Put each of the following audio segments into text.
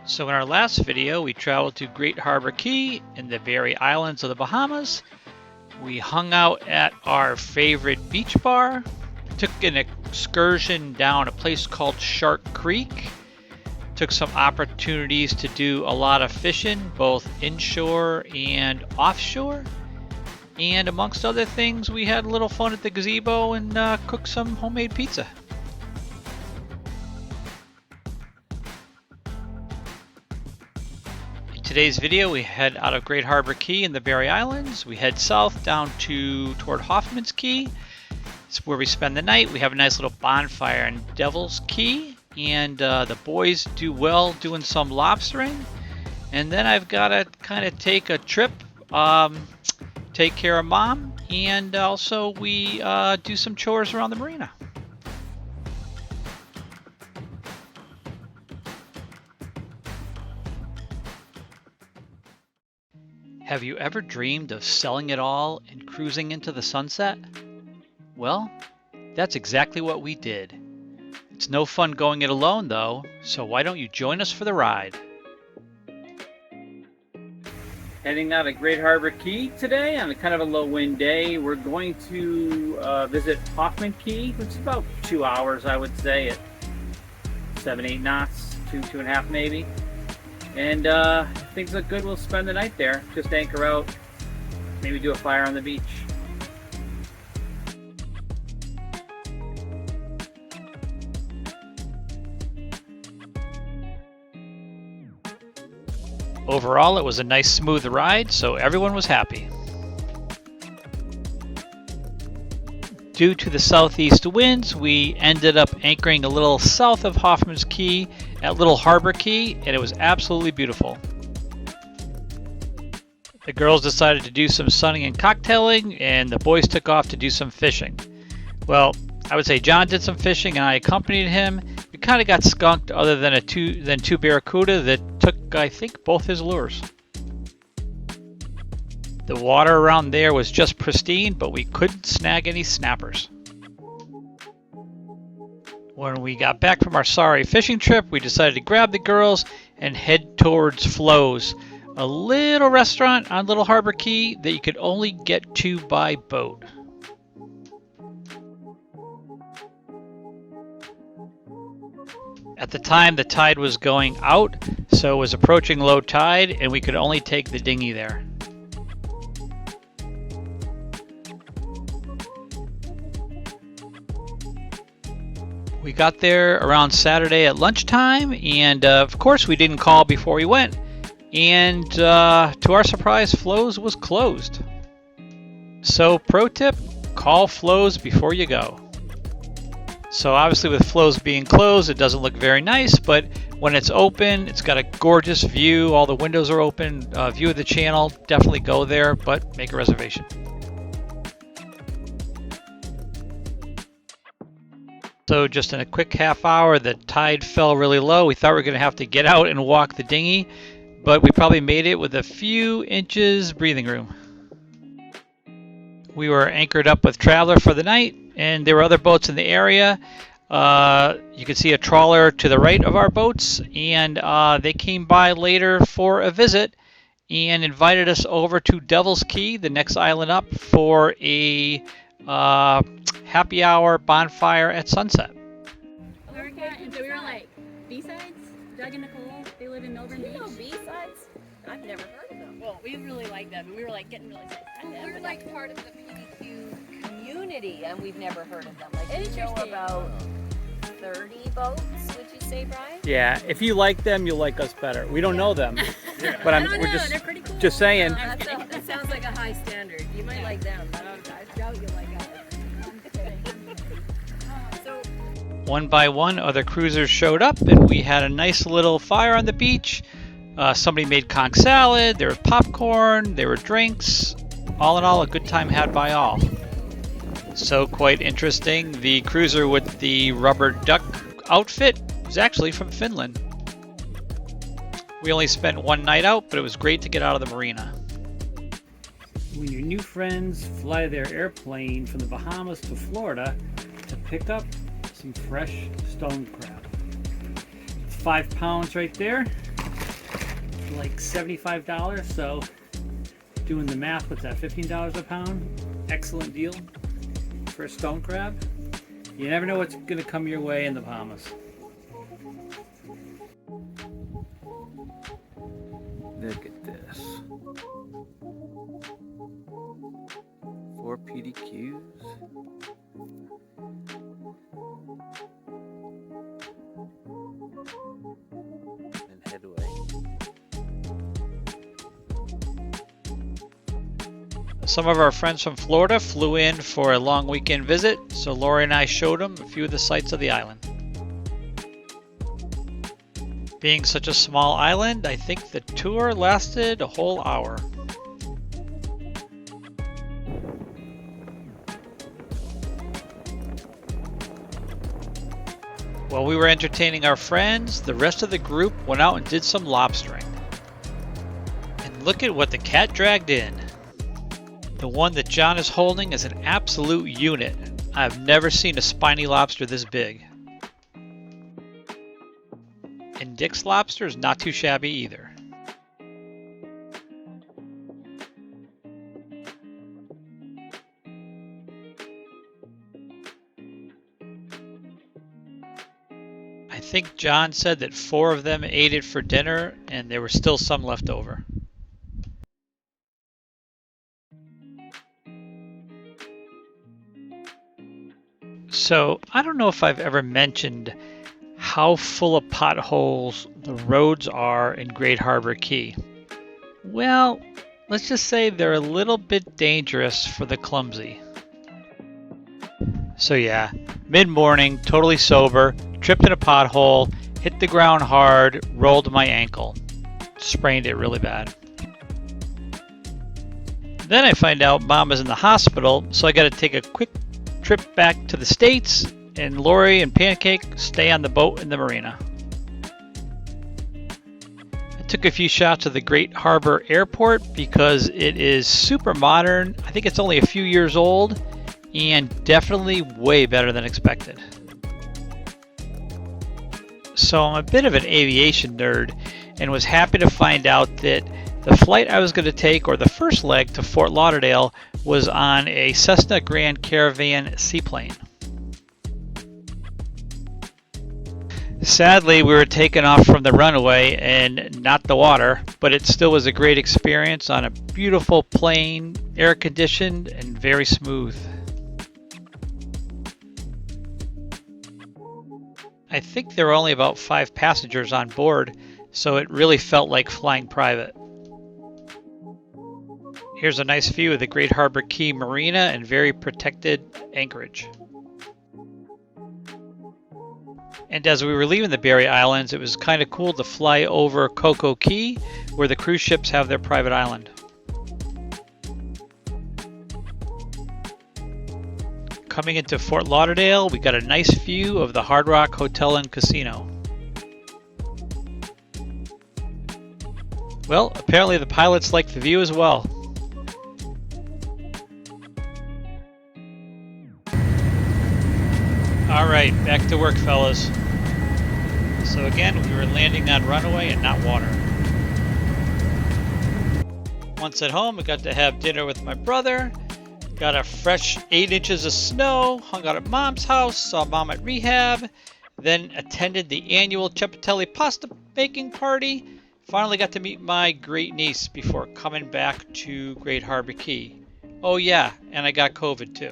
So in our last video, we traveled to Great Harbor Key in the Berry Islands of the Bahamas. We hung out at our favorite beach bar, took an excursion down a place called Shark Creek, took some opportunities to do a lot of fishing, both inshore and offshore. And amongst other things, we had a little fun at the gazebo and cooked some homemade pizza. In today's video, we head out of Great Harbor Key in the Berry Islands. We head south down toward Hoffman's Key. It's where we spend the night. We have a nice little bonfire in Devil's Key, and the boys do well doing some lobstering. And then I've got to kind of take a trip, take care of Mom, and also we do some chores around the marina. Have you ever dreamed of selling it all and cruising into the sunset? Well, that's exactly what we did. It's no fun going it alone though, so why don't you join us for the ride? Heading out of Great Harbor Key today on a kind of a low wind day. We're going to visit Hoffman Key, which is about 2 hours, I would say, at 7-8 knots, 2.5 maybe. And things look good. We'll spend the night there. Just anchor out, maybe do a fire on the beach. Overall, it was a nice smooth ride, so everyone was happy. Due to the southeast winds, we ended up anchoring a little south of Hoffman's Key at Little Harbor Key, and it was absolutely beautiful. The girls decided to do some sunning and cocktailing, and the boys took off to do some fishing. Well, I would say John did some fishing and I accompanied him. We kind of got skunked other than two barracuda that took, I think, both his lures. The water around there was just pristine, but we couldn't snag any snappers. When we got back from our sorry fishing trip, we decided to grab the girls and head towards Flo's, a little restaurant on Little Harbor Key that you could only get to by boat. At the time, the tide was going out, so it was approaching low tide, and we could only take the dinghy there. We got there around Saturday at lunchtime, and of course we didn't call before we went, and to our surprise, Flo's was closed. So pro tip, call Flo's before you go. So obviously with Flo's being closed, it doesn't look very nice, but when it's open, it's got a gorgeous view, all the windows are open, view of the channel. Definitely go there, but make a reservation. So just in a quick half hour, the tide fell really low. We thought we were going to have to get out and walk the dinghy, but we probably made it with a few inches breathing room. We were anchored up with Traveler for the night, and there were other boats in the area. You could see a trawler to the right of our boats, and they came by later for a visit and invited us over to Devil's Key, the next island up, for a happy hour bonfire at sunset. And so we were like, B-sides? Doug and Nicole, they live in Melbourne Beach. You know B-sides? I've never heard of them. Well, we really like them, and we were like getting really excited. We're like part of the PDQ community, and we've never heard of them. Like, you know about 30 boats, would you say, Brian? Yeah, if you like them, you'll like us better. We don't know them, but we're they're pretty cool. just saying. That sounds like a high standard. You might like them, but I doubt you like us. One by one, other cruisers showed up, and we had a nice little fire on the beach. Somebody made conch salad, there was popcorn, there were drinks. All in all, a good time had by all. So quite interesting, the cruiser with the rubber duck outfit was actually from Finland. We only spent one night out, but it was great to get out of the marina. When your new friends fly their airplane from the Bahamas to Florida to pick up some fresh stone crab. 5 pounds right there. like $75, so doing the math, what's that, $15 a pound? Excellent deal for a stone crab. You never know what's going to come your way in the Bahamas. Look at this. 4 PDQs. And headway. Some of our friends from Florida flew in for a long weekend visit, so Lori and I showed them a few of the sights of the island. Being such a small island, I think the tour lasted a whole hour. While we were entertaining our friends, the rest of the group went out and did some lobstering. And look at what the cat dragged in. The one that John is holding is an absolute unit. I've never seen a spiny lobster this big. And Dick's lobster is not too shabby either. I think John said that 4 of them ate it for dinner and there were still some left over. So I don't know if I've ever mentioned how full of potholes the roads are in Great Harbor Key. Well, let's just say they're a little bit dangerous for the clumsy. So yeah, mid-morning, totally sober, tripped in a pothole, hit the ground hard, rolled my ankle, sprained it really bad. Then I find out Mom is in the hospital, so I got to take a quick trip back to the States, and Lori and Pancake stay on the boat in the Marina. I took a few shots of the Great Harbor Airport because it is super modern. I think it's only a few years old and definitely way better than expected. So I'm a bit of an aviation nerd and was happy to find out that the flight I was going to take, or the first leg to Fort Lauderdale, was on a Cessna Grand Caravan seaplane. Sadly, we were taken off from the runway and not the water, but it still was a great experience on a beautiful plane, air conditioned and very smooth. I think there were only about 5 passengers on board, so it really felt like flying private. Here's a nice view of the Great Harbor Key Marina and very protected anchorage. And as we were leaving the Berry Islands, it was kind of cool to fly over Coco Key, where the cruise ships have their private island. Coming into Fort Lauderdale, we got a nice view of the Hard Rock Hotel and Casino. Well, apparently the pilots liked the view as well. Alright, back to work, fellas. So again, we were landing on runway and not water. Once at home, we got to have dinner with my brother. Got a fresh 8 inches of snow, hung out at Mom's house, saw Mom at rehab, then attended the annual Cepatelli pasta baking party. Finally got to meet my great niece before coming back to Great Harbor Key. Oh yeah, and I got COVID too.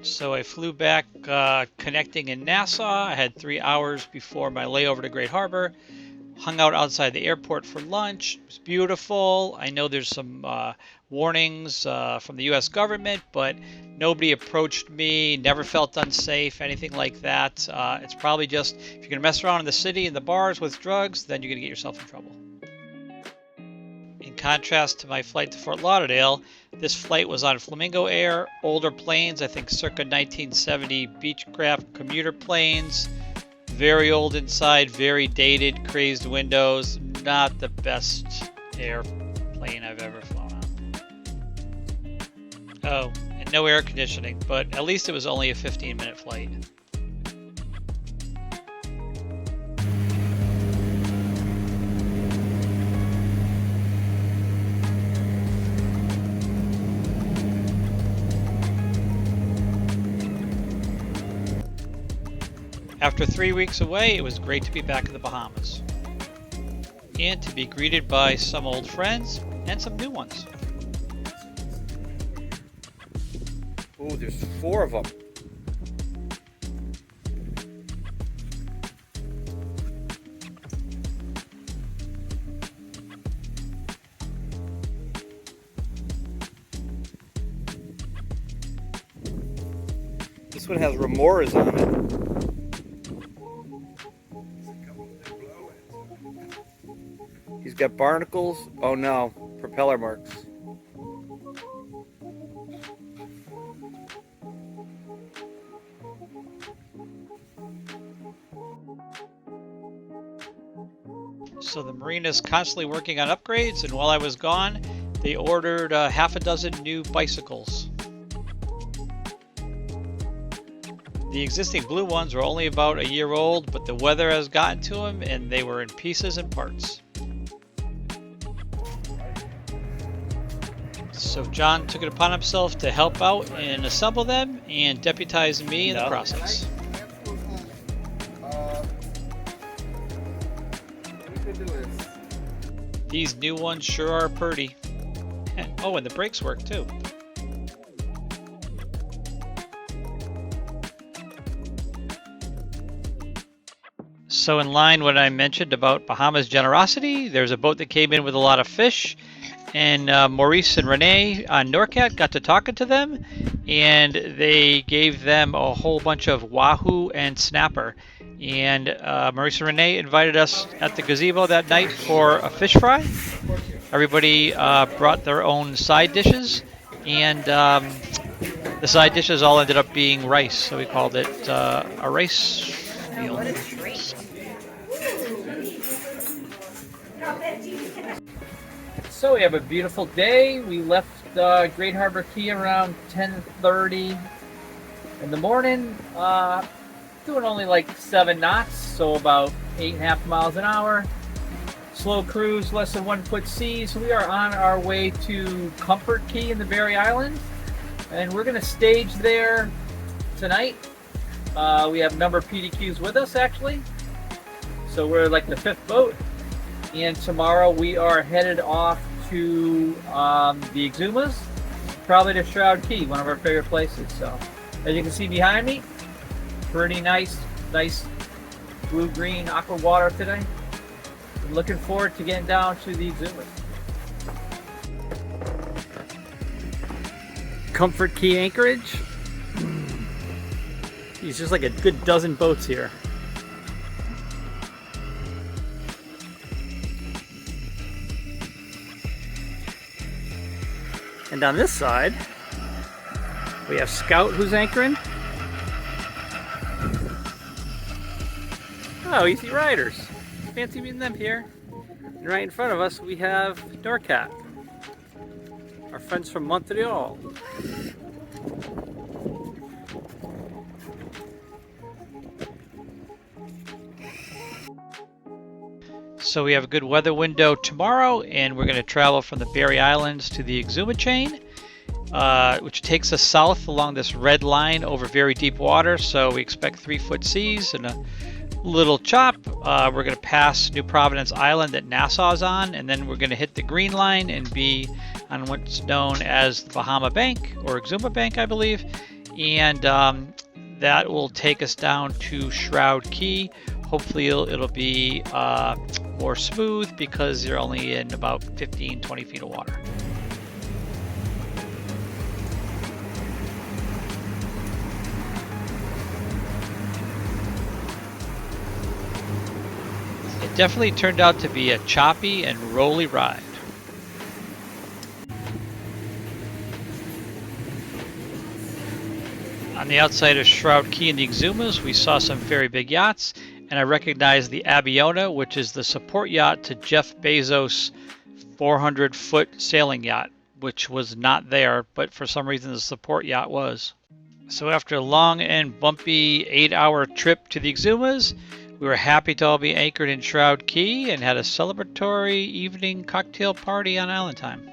So I flew back connecting in Nassau. I had 3 hours before my layover to Great Harbor. Hung out outside the airport for lunch. It was beautiful. I know there's some warnings from the U.S. government, but nobody approached me, never felt unsafe, anything like that. It's probably just, if you're going to mess around in the city, in the bars with drugs, then you're going to get yourself in trouble. In contrast to my flight to Fort Lauderdale, this flight was on Flamingo Air, older planes, I think circa 1970 Beechcraft commuter planes. Very old inside, very dated, crazed windows. Not the best airplane I've ever flown on. Oh, and no air conditioning, but at least it was only a 15-minute flight. After 3 weeks away, it was great to be back in the Bahamas and to be greeted by some old friends and some new ones. Oh, there's 4 of them. This one has remoras on it. He's got barnacles. Oh no, propeller marks. So the Marina's constantly working on upgrades, and while I was gone, they ordered half a dozen new bicycles. The existing blue ones were only about a year old, but the weather has gotten to them and they were in pieces and parts. So John took it upon himself to help out and assemble them and deputize me in the process. These new ones sure are pretty. Oh, and the brakes work too. So in line what I mentioned about Bahamas generosity, there's a boat that came in with a lot of fish, and Maurice and Renee on NORCAT got to talking to them, and they gave them a whole bunch of wahoo and snapper. And Maurice and Renee invited us at the gazebo that night for a fish fry. Everybody brought their own side dishes, and the side dishes all ended up being rice, so we called it a rice meal. What a treat. So we have a beautiful day. We left Great Harbor Key around 10:30 in the morning, doing only like 7 knots, so about 8.5 miles an hour. Slow cruise, less than 1 foot seas. We are on our way to Comfort Key in the Berry Islands, and we're going to stage there tonight. We have a number of PDQs with us actually, so we're like the 5th boat. And tomorrow we are headed off to the Exhumas, probably to Shroud Key, one of our favorite places. So, as you can see behind me, pretty nice blue-green aqua water today. I'm looking forward to getting down to the Exhumas. Comfort Key anchorage. There's just like a good dozen boats here. And on this side, we have Scout who's anchoring. Oh, Easy Riders. Fancy meeting them here. And right in front of us, we have NORCAT, our friends from Montreal. So we have a good weather window tomorrow, and we're going to travel from the Berry Islands to the Exuma chain, which takes us south along this red line over very deep water. So we expect 3-foot seas and a little chop. We're going to pass New Providence Island that Nassau's on, and then we're going to hit the green line and be on what's known as the Bahama Bank, or Exuma Bank, I believe. And that will take us down to Shroud Key. Hopefully it'll be more smooth because you're only in about 15-20 feet of water. It definitely turned out to be a choppy and rolly ride. On the outside of Shroud Key and the Exumas, we saw some very big yachts, and I recognized the Aviation, which is the support yacht to Jeff Bezos' 400-foot sailing yacht, which was not there, but for some reason the support yacht was. So after a long and bumpy 8-hour trip to the Exumas, we were happy to all be anchored in Shroud Key and had a celebratory evening cocktail party on island time.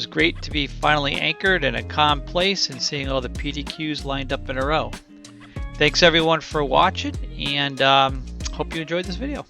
was great to be finally anchored in a calm place and seeing all the PDQs lined up in a row. Thanks everyone for watching, and hope you enjoyed this video.